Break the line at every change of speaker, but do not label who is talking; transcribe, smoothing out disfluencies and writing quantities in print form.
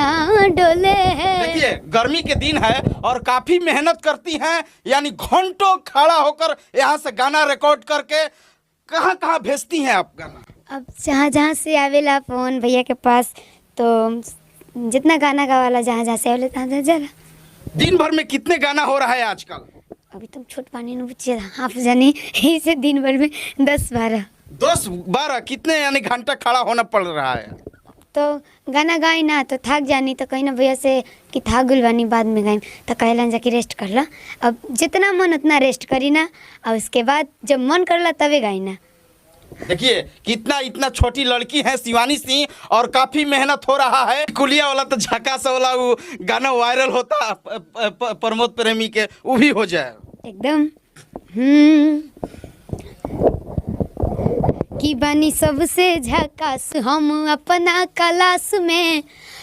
ना डोले।
देखिए गर्मी के दिन है और काफी मेहनत करती हैं, यानी घंटों खड़ा होकर यहाँ से गाना रिकॉर्ड करके कहाँ कहाँ भेजती हैं आप गाना?
अब जहाँ जहाँ से आवेला फ़ोन भैया के पास, तो जितना गाना गावाला जहाँ जहाँ से आवेला तहाँ तहाँ जरा।
दिन भर में कितने गाना हो रहा है आजकल?
अभी तुम छोट पानी में बच्चे आप जानी इसे दिन भर में 10-12
10-12 कितने यानी घंटा खड़ा होना पड़ रहा है?
तो गाना गाई ना तो थक जानी, तो कहीं ना भैया से कि थक गुल बानी बाद में गाई, तो कहलन जाके रेस्ट कर ला। अब जितना मन उतना रेस्ट करी ना, और उसके बाद जब मन करला तबे गाई ना।
देखिए कितना इतना छोटी लड़की है शिवानी सिंह और काफी मेहनत हो रहा है। कुलिया वाला तो झकास वाला वो गाना वायरल होता प्रमोद प्रेमी के, वो भी हो जाए
एकदम। कि बनी सबसे झकास हम अपना क्लास में,